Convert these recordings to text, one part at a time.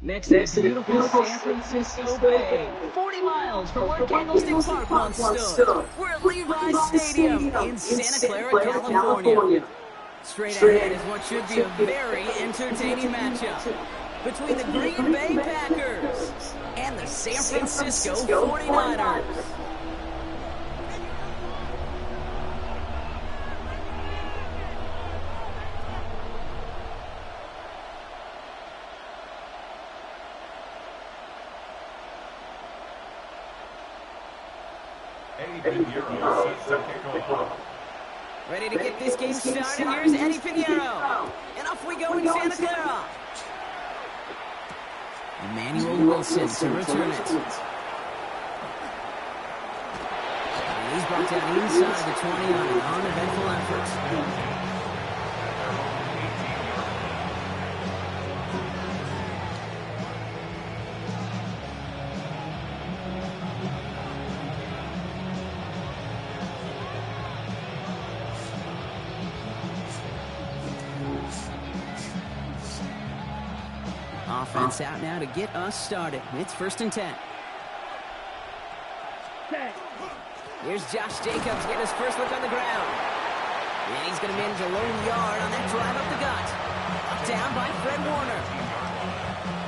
Next to the beautiful San Francisco Bay, 40 miles from where Candlestick Park once stood. We're at Levi's Stadium in Santa Clara, California. Straight ahead is what should be a very entertaining matchup between the Green Bay Packers and the San Francisco 49ers. Ready to get this game started. Here's Eddie Pinheiro. And off we go in Santa Clara. Emmanuel Wilson to return it. And he's brought down inside the 20 on an uneventful effort. Offense out now to get us started. It's 1st and 10. Here's Josh Jacobs getting his first look on the ground. And he's going to manage a lone yard on that drive up the gut. Down by Fred Warner.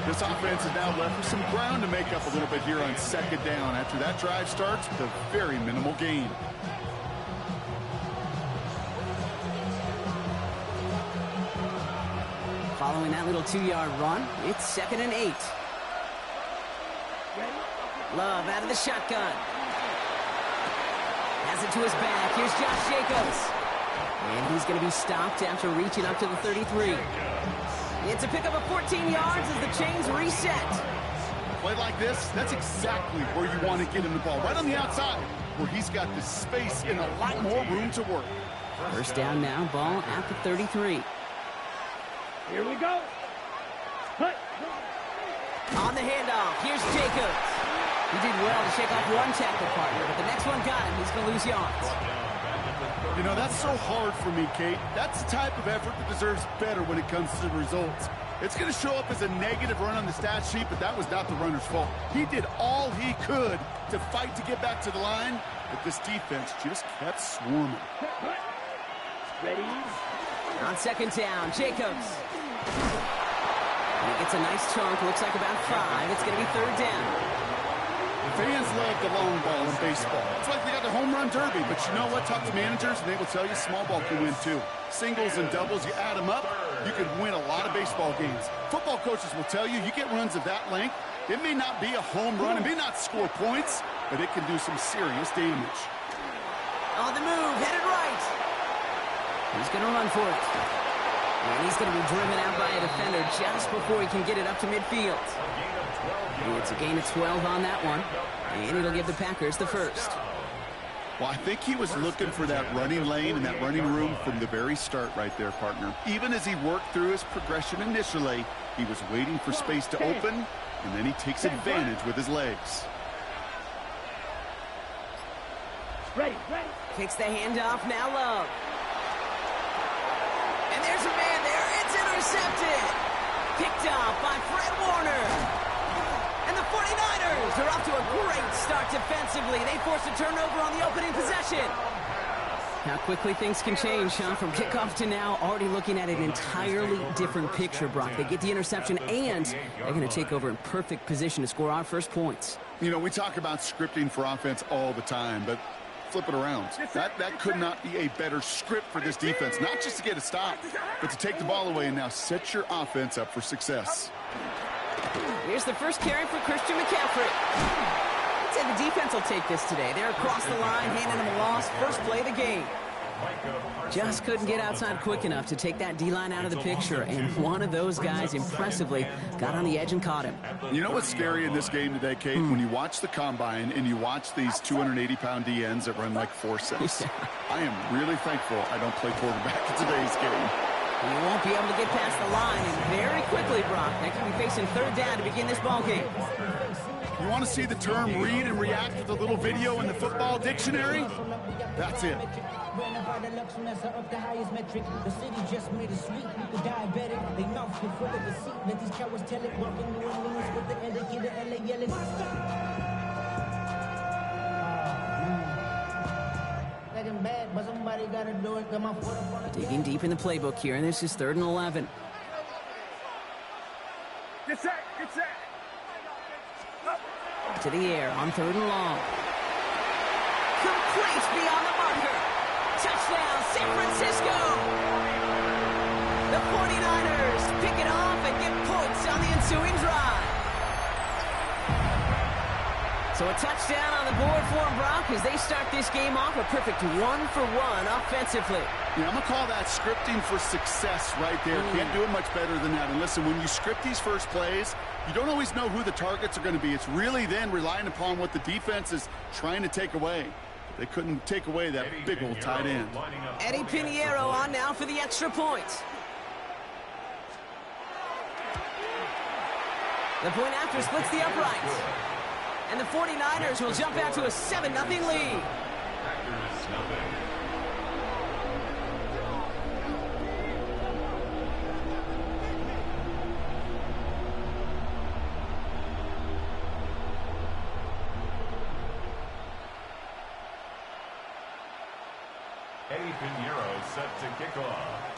This offense is now left with some ground to make up a little bit here on 2nd down after that drive starts with a very minimal gain. Following that little 2-yard run, it's 2nd and 8. Love out of the shotgun. Has it to his back. Here's Josh Jacobs. And he's going to be stopped after reaching up to the 33. It's a pickup of 14 yards as the chains reset. Play like this, that's exactly where you want to get him the ball. Right on the outside, where he's got the space and a lot more room to work. 1st down now, ball at the 33. Here we go. Put. On the handoff, here's Jacobs. He did well to shake off one tackle partner, but the next one got him. He's going to lose yards. You know, that's so hard for me, Kate. That's the type of effort that deserves better when it comes to the results. It's going to show up as a negative run on the stat sheet, but that was not the runner's fault. He did all he could to fight to get back to the line, but this defense just kept swarming. Ready? On 2nd down, Jacobs. And he gets a nice chunk, looks like about 5. It's going to be 3rd down. Fans love the long ball in baseball. It's like they got the home run derby, but you know what? Talk to managers, and they will tell you small ball can win too. Singles and doubles, you add them up, you can win a lot of baseball games. Football coaches will tell you, you get runs of that length, it may not be a home run, it may not score points, but it can do some serious damage. On the move, headed right. He's going to run for it. And he's going to be driven out by a defender just before he can get it up to midfield. And it's a gain of 12 on that one. And it'll give the Packers the first. Well, I think he was looking for that running lane and that running room from the very start right there, partner. Even as he worked through his progression initially, he was waiting for space to open, and then he takes advantage with his legs. Ready. Kicks the handoff, now Love. And there's a man there. It's intercepted. Picked off by Fred Warner. And the 49ers are off to a great start defensively. They forced a turnover on the opening possession. How quickly things can change, huh? From kickoff to now, already looking at an entirely different picture, Brock. They get the interception, and they're going to take over in perfect position to score our first points. You know, we talk about scripting for offense all the time, but flip it around. That could not be a better script for this defense, not just to get a stop, but to take the ball away and now set your offense up for success. Here's the first carry for Christian McCaffrey. I'd say the defense will take this today. They're across the line, handing them a loss. First play of the game. Just couldn't get outside quick enough to take that D-line out of the picture, and one of those guys impressively got on the edge and caught him. You know what's scary in this game today, Kate? When you watch the combine and you watch these 280-pound DNs that run like 4.6. I am really thankful I don't play quarterback in today's game. You won't be able to get past the line, and very quickly, Brock, they could be facing third down to begin this ball game. You want to see the term read and react with a little video in the football dictionary? That's it. Digging deep in the playbook here, and this is 3rd and 11. Get set, get set. To the air on 3rd and long. Complete beyond the marker. Touchdown, San Francisco. The 49ers pick it off and get points on the ensuing drive. So a touchdown on the board for them, Brock, as they start this game off a perfect 1-for-1 offensively. Yeah, I'm going to call that scripting for success right there. Can't do it much better than that. And listen, when you script these first plays, you don't always know who the targets are going to be. It's really then relying upon what the defense is trying to take away. They couldn't take away that big old tight end. Eddie Pinheiro on now for the extra point. The point after splits the uprights. And the 49ers will jump out to a 7-0 lead. Eddie Pinheiro set to kick off.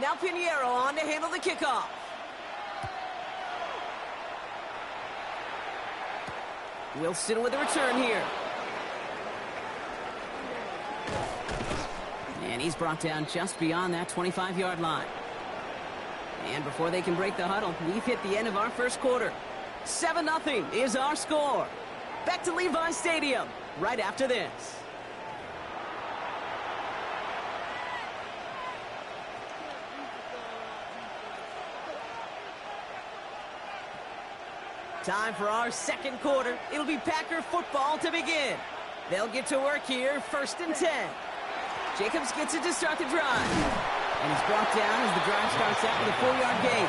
Now Pinheiro on to handle the kickoff. Wilson with a return here. And he's brought down just beyond that 25-yard line. And before they can break the huddle, we've hit the end of our first quarter. 7-0 is our score. Back to Levi's Stadium right after this. Time for our second quarter. It'll be Packer football to begin. They'll get to work here, 1st and 10. Jacobs gets it to start the drive. And he's brought down as the drive starts out with a 4-yard gain.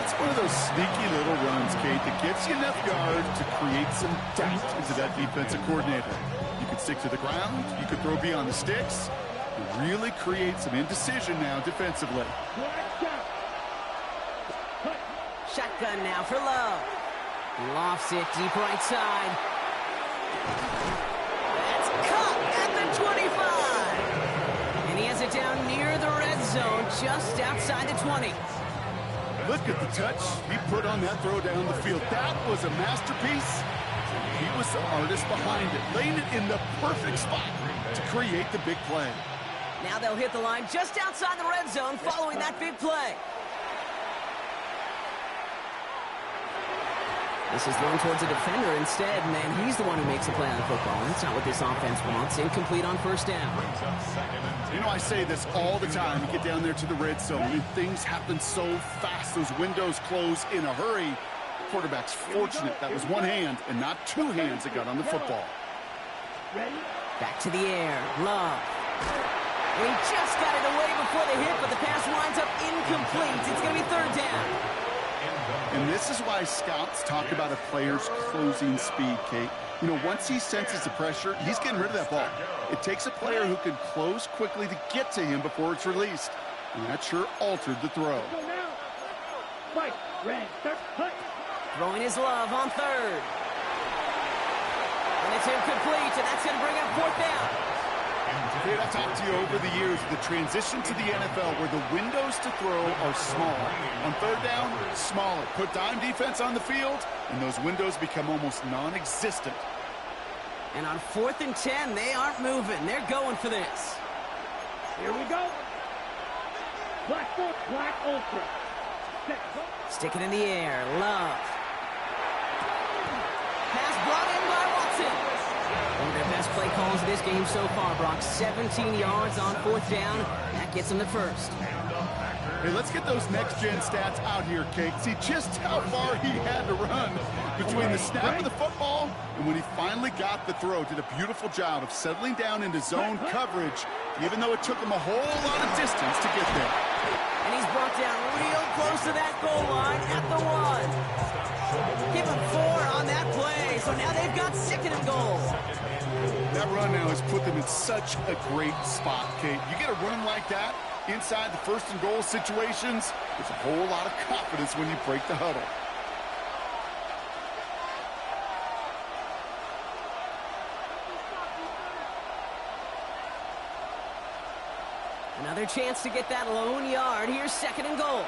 It's one of those sneaky little runs, Kate, that gets you enough yards to create some doubt into that defensive coordinator. You could stick to the ground. You could throw beyond the sticks. You really create some indecision now defensively. Shotgun now for Love. Lofts it deep right side. That's caught at the 25. And he has it down near the red zone, just outside the 20. Look at the touch he put on that throw down the field. That was a masterpiece. He was the artist behind it, laying it in the perfect spot to create the big play. Now they'll hit the line just outside the red zone following that big play. This is thrown towards a defender instead, and then he's the one who makes a play on the football. That's not what this offense wants. Incomplete on 1st down. You know, I say this all the time. You get down there to the red zone, and things happen so fast. Those windows close in a hurry. The quarterback's fortunate. That was one hand and not two hands that got on the football. Back to the air. Love. And he just got it away before the hit, but the pass winds up incomplete. It's going to be 3rd down. And this is why scouts talk about a player's closing speed, Kate. You know, once he senses the pressure, he's getting rid of that ball. It takes a player who can close quickly to get to him before it's released. And that sure altered the throw. Throwing his love on third. And it's incomplete, and that's going to bring up fourth down. Kate, I've talked to you over the years, the transition to the NFL where the windows to throw are small. On third down, smaller. Put dime defense on the field, and those windows become almost non-existent. And on 4th and 10, they aren't moving. They're going for this. Here we go. Black Ultra. Stick it in the air. Love. Pass brought in by Watson. One of their best play calls of this game so far, Brock. 17 yards on 4th down. That gets them the first. Hey, let's get those next-gen stats out here, Kate. See just how far he had to run between the snap of the football and when he finally got the throw. Did a beautiful job of settling down into zone coverage, even though it took him a whole lot of distance to get there. And he's brought down real close to that goal line at the 1. Give him 4 on that play, so now they've got 2nd and goal. That run now has put them in such a great spot, Kate. You get a run like that inside the 1st and goal situations, there's a whole lot of confidence when you break the huddle. Another chance to get that lone yard. Here's 2nd and goal.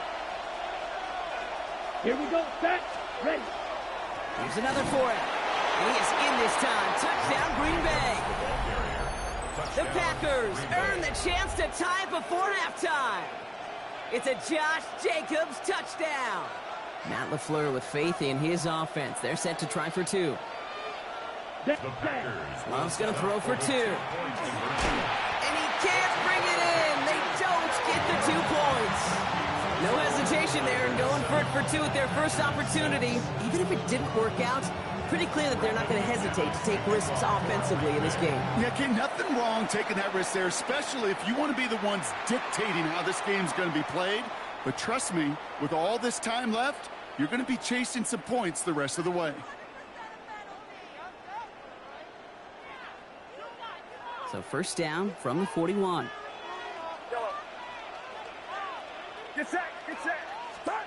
Here we go. Set. Ready. Here's another for him. And he is in this time. Touchdown, Green Bay. The Packers earn the chance to tie before halftime. It's a Josh Jacobs touchdown. Matt LaFleur with faith in his offense. They're set to try for 2. Love's going to throw for 2. And he can't bring it in. They don't get the 2 points. No hesitation there in going for it for 2 at their first opportunity. Even if it didn't work out, pretty clear that they're not going to hesitate to take risks offensively in this game. Yeah, King, nothing wrong taking that risk there, especially if you want to be the ones dictating how this game's going to be played. But trust me, with all this time left, you're going to be chasing some points the rest of the way. So first down from the 41. Get set. Start.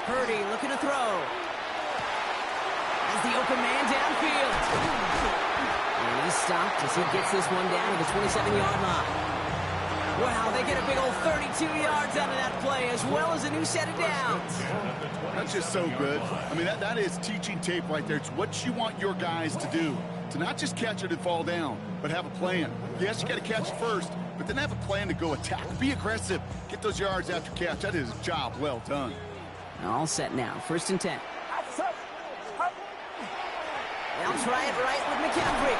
Purdy looking to throw. As the open man downfield. And he's stopped as he gets this one down to the 27-yard line. Wow, they get a big old 32 yards out of that play, as well as a new set of downs. That's just so good. I mean, that is teaching tape right there. It's what you want your guys to do. To not just catch it and fall down, but have a plan. Yes, you got to catch it first, but then have a plan to go attack. Be aggressive. Get those yards after catch. That is a job well done. All set now. 1st and 10. They'll try it right with McCaffrey.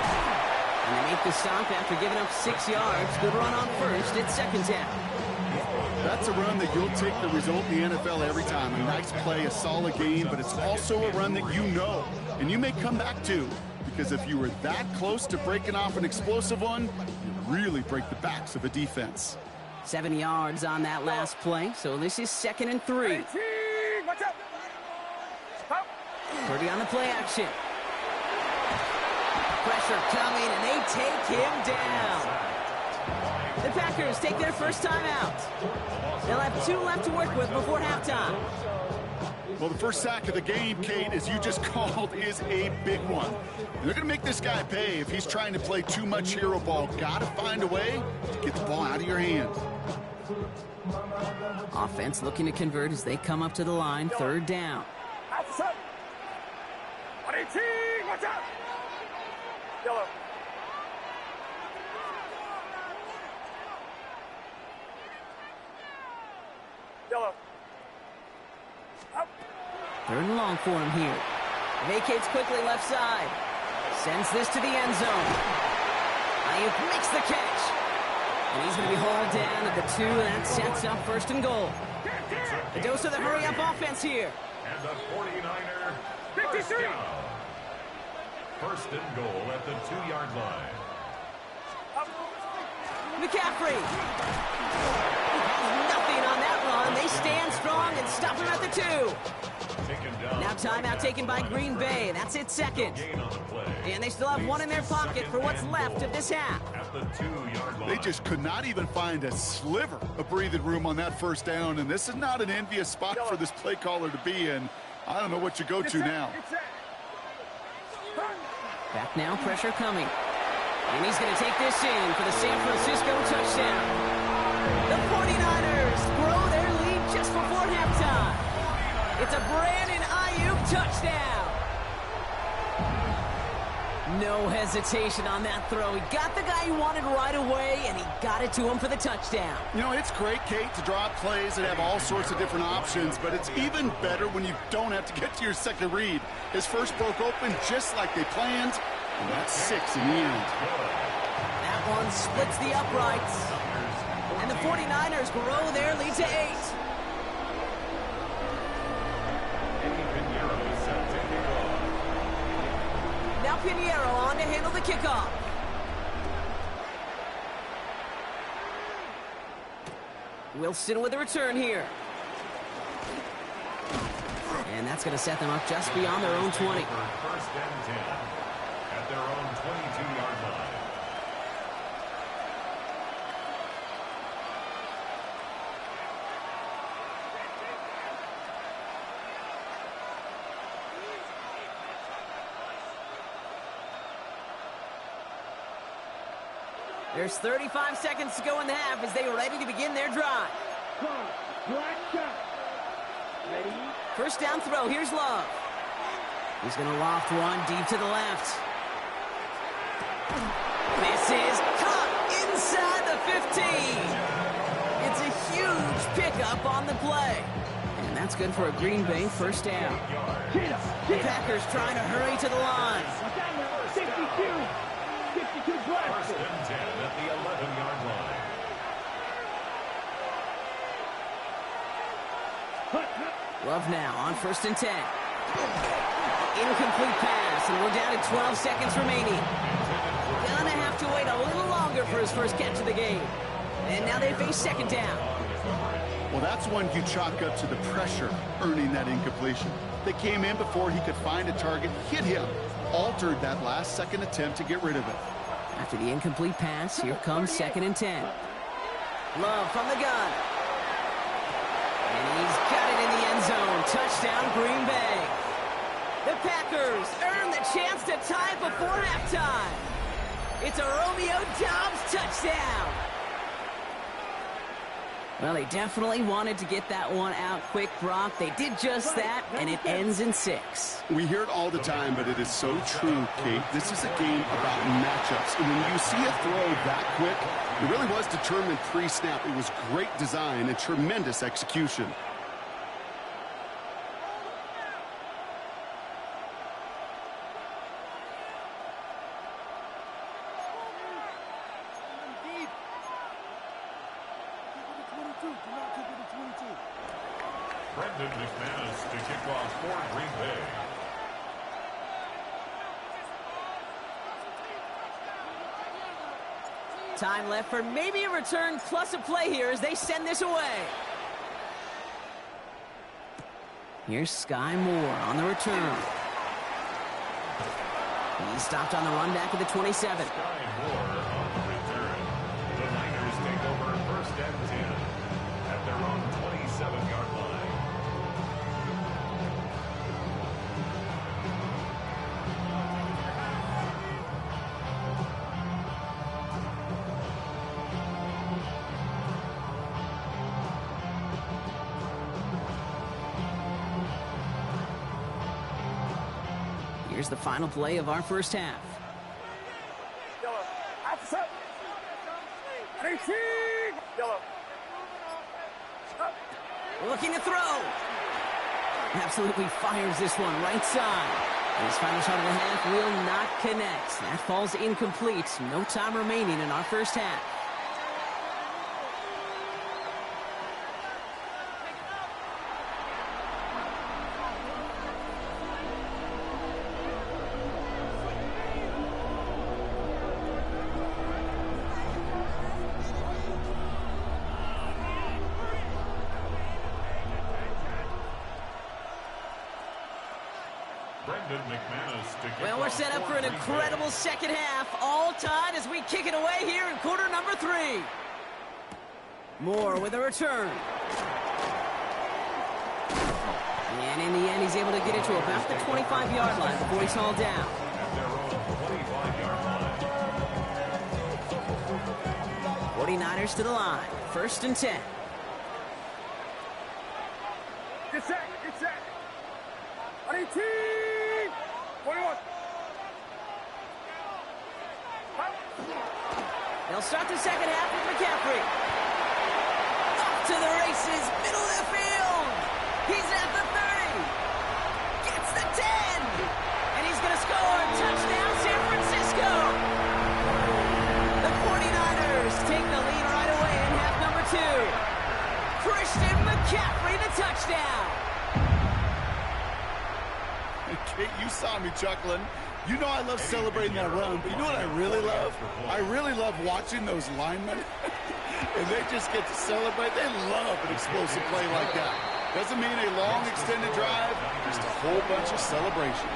And they make the stop after giving up 6 yards. Good run on first. It's 2nd down. That's a run that you'll take the result in the NFL every time. A nice play, a solid game, but it's also a run that you know, and you may come back to, because if you were that close to breaking off an explosive one, you really break the backs of a defense. 7 yards on that last play, so this is 2nd and 3. Watch out. Purdy on the play action. Pressure coming, and they take him down. The Packers take their first time out. They'll have 2 left to work with before halftime. Well, the first sack of the game, Kate, as you just called, is a big one. And they're going to make this guy pay if he's trying to play too much hero ball. Got to find a way to get the ball out of your hand. Offense looking to convert as they come up to the line. 3rd down. Watch out. Yellow. Yellow. 3rd and long for him here. Vacates quickly left side. Sends this to the end zone. Ayuk makes the catch. And he's going to be hauled down at the 2, and that sets up 1st and goal. A dose of the hurry-up offense here. And the 49er, 53. 1st and goal at the 2-yard line. McCaffrey. Nothing on that run. They stand strong and stop him at the 2. Now timeout taken by Green Bay. That's it, 2nd. And they still have 1 in their pocket for what's left of this half. They just could not even find a sliver of breathing room on that 1st down, and this is not an envious spot for this play caller to be in. I don't know what you go to now. Back now, pressure coming. And he's going to take this in for the San Francisco touchdown. The 49ers grow their lead just before halftime. It's a Brandon Ayuk touchdown. No hesitation on that throw. He got the guy he wanted right away, and he got it to him for the touchdown. You know, it's great, Kate, to draw up plays and have all sorts of different options, but it's even better when you don't have to get to your second read. His first broke open just like they planned, and that's 6 in the end. That one splits the uprights, and the 49ers grow their lead to 8. Now Pinheiro on to handle the kickoff. Wilson with a return here. And that's going to set them up just beyond their own 20. First and 10 at their own 22-yard line. There's 35 seconds to go in the half as they are ready to begin their drive. First down throw. Here's Love. He's going to loft one deep to the left. This is caught inside the 15. It's a huge pickup on the play. And that's good for a Green Bay first down. The Packers trying to hurry to the line. 52 First and 10 at the 11-yard line. Love now on first and 10. Incomplete pass, and we're down to 12 seconds remaining. Gonna have to wait a little longer for his first catch of the game. And now they face second down. Well, that's one you chalk up to the pressure earning that incompletion. They came in before he could find a target, hit him, altered that last-second attempt to get rid of it. After the incomplete pass, here comes second and 10. Love from the gun. And he's got it in the end zone. Touchdown, Green Bay. The Packers earn the chance to tie before halftime. It's a Romeo Doubs touchdown. Well, they definitely wanted to get that one out quick, Brock. They did just that, and it ends in 6. We hear it all the time, but it is so true, Kate. This is a game about matchups. And when you see a throw that quick, it really was determined pre-snap. It was great design and tremendous execution. Brendan McManus to kick off for Green Bay. Time left for maybe a return plus a play here as they send this away. Here's Sky Moore on the return. He's stopped on the run back at the 27. Sky Moore on the return. The Niners take over first and 10 at their own 27-yard line. Here's the final play of our first half. Yellow. Outside. 18. Yellow. Up. Looking to throw. Absolutely fires this one right side. And his final shot of the half will not connect. That falls incomplete. No time remaining in our first half. Well, we're set up for an incredible second half. All tied as we kick it away here in quarter number 3. Moore with a return. And in the end, he's able to get it to about the 25-yard line before he's hauled down. At their own 25-yard line. 49ers to the line. 1st and 10. Get set. Get set. 18. 21. They'll start the second half with McCaffrey. Off to the races, middle of the field. He's at the 30. Gets the 10. And he's going to score. Touchdown, San Francisco. The 49ers take the lead right away in half number 2. Christian McCaffrey, the touchdown. Kate, you saw me chuckling. You know I love celebrating that run, but you know what I really love? I really love watching those linemen, and they just get to celebrate. They love an explosive play like that. Doesn't mean a long extended drive, just a whole bunch of celebration.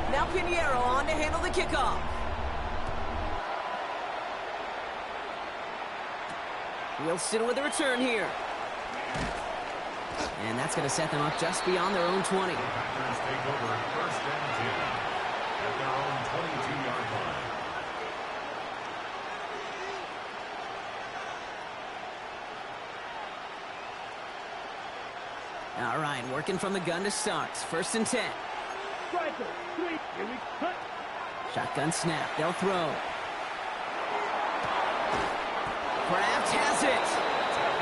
Now Pinheiro on to handle the kickoff. Wilson with a return here. And that's going to set them up just beyond their own 20. Packers take over 1st and 10 at their own 22-yard line. All right, working from the gun to start. 1st and 10. Shotgun snap. They'll throw. Kraft has it.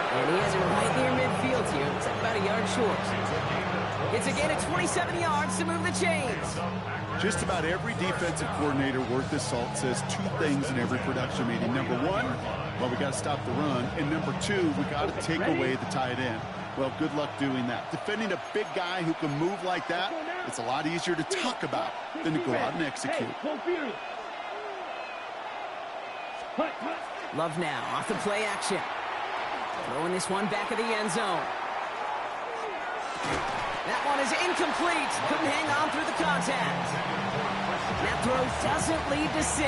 And he has it right near midfield here. Looks like about a yard short. It's a gain of 27 yards to move the chains. Just about every defensive coordinator worth his salt says 2 things in every production meeting. Number 1, well, we got to stop the run. And number 2, we got to take away the tight end. Well, good luck doing that. Defending a big guy who can move like that, it's a lot easier to talk about than to go out and execute. Love now off the play action. Throwing this one back of the end zone. That one is incomplete. Couldn't hang on through the contact. That throw doesn't lead to 6.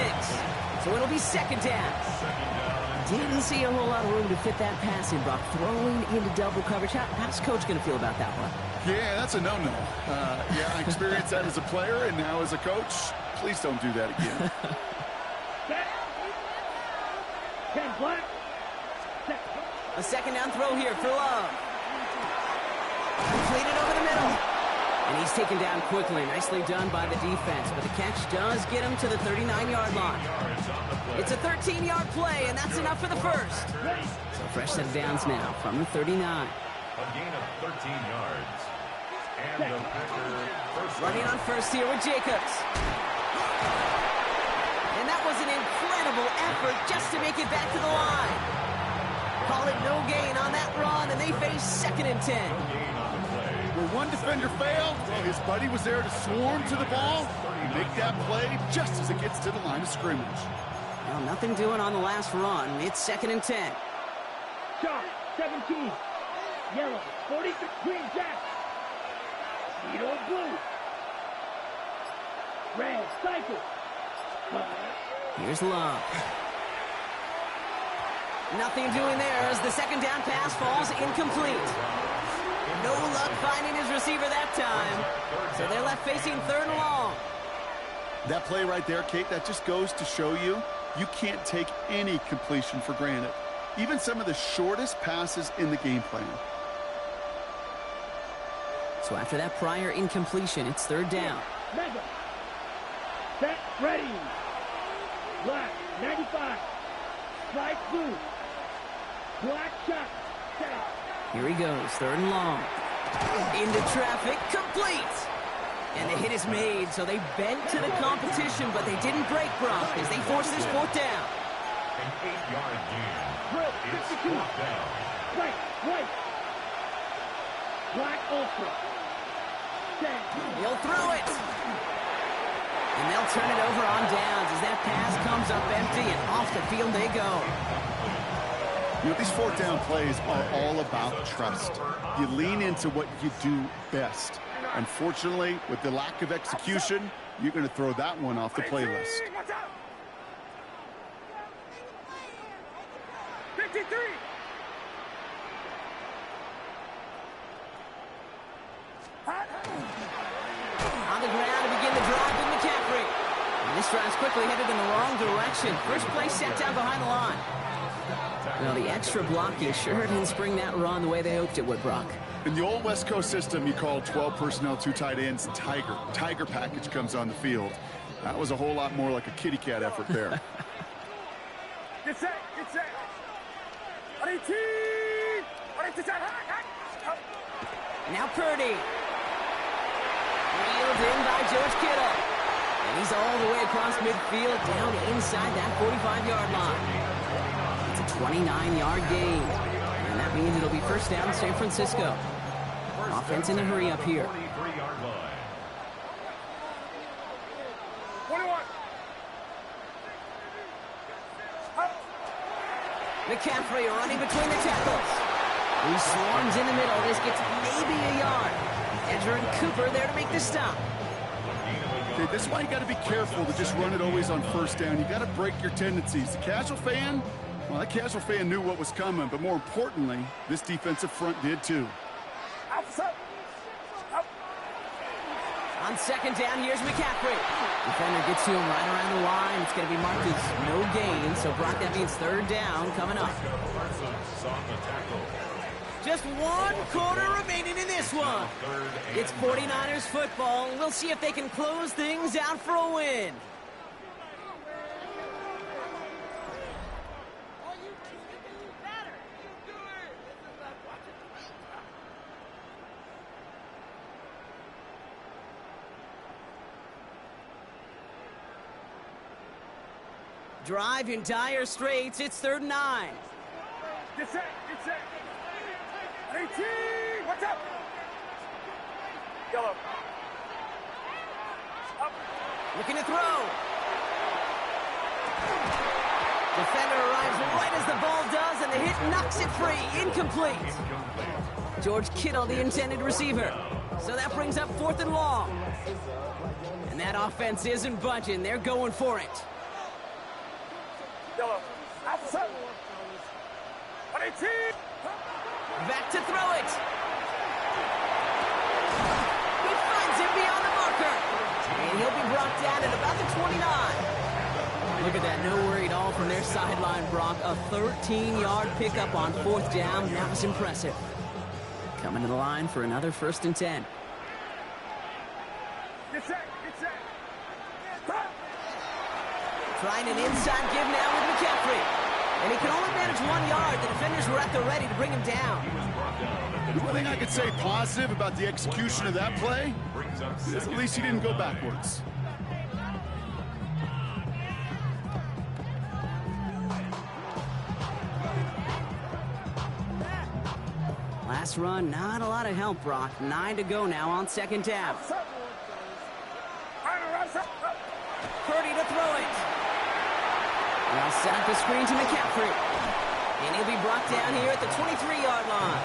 So it'll be 2nd down. Didn't see a whole lot of room to fit that pass in, Brock. Throwing into double coverage. How's Coach going to feel about that one? Yeah, that's a no-no. Yeah, I experienced that as a player and now as a coach. Please don't do that again. A 2nd down throw here for Love. Completed over the middle. And he's taken down quickly. Nicely done by the defense. But the catch does get him to the 39-yard line. It's a 13-yard play, and that's enough for the 1st. So fresh set of downs now from the 39. A gain of 13 yards. And the Packers first running on 1st here with Jacobs. And that was an incredible effort just to make it back to the line. Call it no gain on that run, and they face 2nd and 10. Where one defender failed, well, his buddy was there to swarm to the ball and make that play just as it gets to the line of scrimmage. Well, nothing doing on the last run. It's 2nd and 10. Shot, 17. Yellow, 40, green jack. Yellow, blue. Red, cycle. Here's Love. Nothing doing there as the 2nd down pass falls incomplete. No luck finding his receiver that time. So they're left facing 3rd and long. That play right there, Kate, that just goes to show you can't take any completion for granted. Even some of the shortest passes in the game plan. So after that prior incompletion, it's 3rd down. Mega. Set, ready. Black, 95. Light blue. Black shot. Set. Here he goes, 3rd and long. Into traffic, complete. And the hit is made, so they bent to the competition, but they didn't break, Brock, as they force this 4th down. An 8-yard gain. It's 4th down. Right, right. Black ultra. Set. He'll throw it. And they'll turn it over on downs as that pass comes up empty, and off the field they go. You know, these 4th down plays are all about trust. You lean into what you do best. Unfortunately, with the lack of execution, you're going to throw that one off the playlist. three. On the ground to begin the drive with McCaffrey. And this drive's quickly headed in the wrong direction. First play set down behind the line. Well, the extra blocking sure didn't spring that run the way they hoped it would, Brock. In the old West Coast system, you call 12 personnel, 2 tight ends, Tiger. Tiger package comes on the field. That was a whole lot more like a kitty cat effort there. Get set, get set. Now Purdy. Reeled in by George Kittle. And he's all the way across midfield down inside that 45-yard line. It's a 29-yard gain. And that means it'll be first down San Francisco. Offense in a hurry up here. 21. McCaffrey running between the tackles. He swarms in the middle. This gets maybe a yard. Edger and Cooper there to make the stop. Okay, this is why you got to be careful to just run it always on first down. You got to break your tendencies. The casual fan, well, that casual fan knew what was coming, but more importantly, this defensive front did too. On second down, here's McCaffrey. Defender gets to him right around the line. It's going to be marked as no gain, so Brock, that means third down coming up. Just 1 quarter remaining in this one. It's 49ers football. We'll see if they can close things out for a win. Drive in dire straits. It's 3rd and 9. Get set, get set. 18, watch out. Yellow. Up. Looking to throw. Defender arrives right as the ball does, and the hit knocks it free. Incomplete. George Kittle, the intended receiver. So that brings up 4th and long. And that offense isn't budging. They're going for it. Yellow. Outside. 18. Back to throw it. He finds him beyond the marker. And he'll be brought down at about the 29. Look at that, no worry at all from their sideline, Brock. A 13-yard pickup on 4th down. That was impressive. Coming to the line for another 1st and 10. Get set, get set. Trying an inside give now with McCaffrey. And he can only manage 1 yard. The defenders were at the ready to bring him down. The one thing I could say positive about the execution of that play is at least he didn't go backwards. Last run, not a lot of help, Brock. 9 to go now on 2nd down. Purdy to throw it. Now set up the screen to McCaffrey. And he'll be brought down here at the 23-yard line.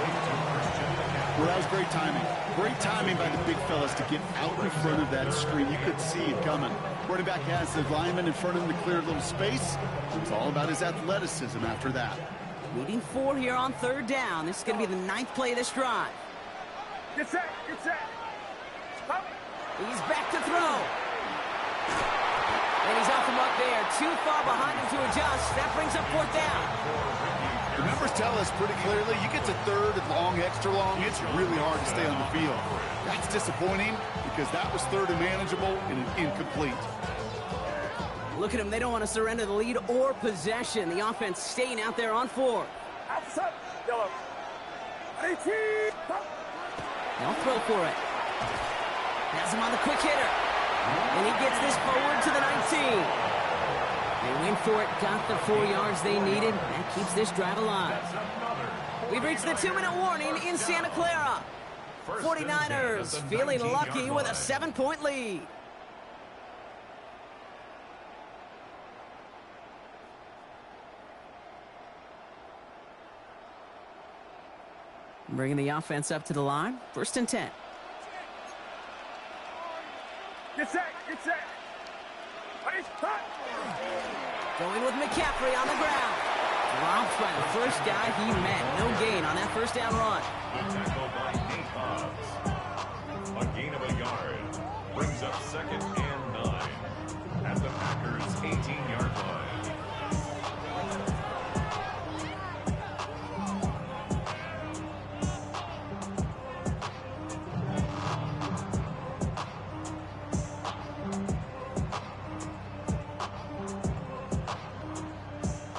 Well, that was great timing. Great timing by the big fellas to get out in front of that screen. You could see it coming. Running back has the lineman in front of him to clear a little space. It's all about his athleticism after that. Needing 4 here on 3rd down. This is going to be the 9th play of this drive. Get set, get set. Up. He's back to throw. And he's off the mark there. Too far behind him to adjust. That brings up 4th down. The numbers tell us pretty clearly, you get to 3rd and long, extra long, it's really hard to stay on the field. That's disappointing because that was 3rd and manageable and an incomplete. Look at them. They don't want to surrender the lead or possession. The offense staying out there on 4. Outside. Yellow. 18. They'll throw for it. Has him on the quick hitter. And he gets this forward to the 19. They went for it, got the 4 yards they needed. That keeps this drive alive. We've reached the 2-minute warning in Santa Clara. 49ers feeling lucky with a 7-point lead. Bringing the offense up to the line. 1st and 10. Get set, get set. Ready, hot. Going with McCaffrey on the ground. Dropped by the first guy he met. No gain on that first down run. The tackle by Nate Hobbs. A gain of a yard. Brings up 2nd and 9. At the Packers' 18-yard line.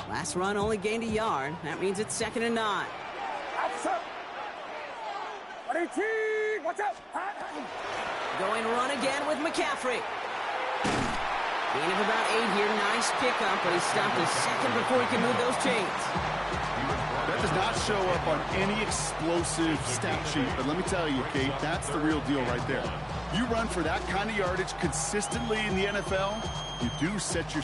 Last run only gained a yard. That means it's 2nd and 9. Outside. 18. Watch out. Going to run again with McCaffrey. Gain of about 8 here. Nice pickup, but he stopped a second before he can move those chains. That does not show up on any explosive stat sheet, but let me tell you, Kate, that's the real deal right there. You run for that kind of yardage consistently in the NFL, you do set your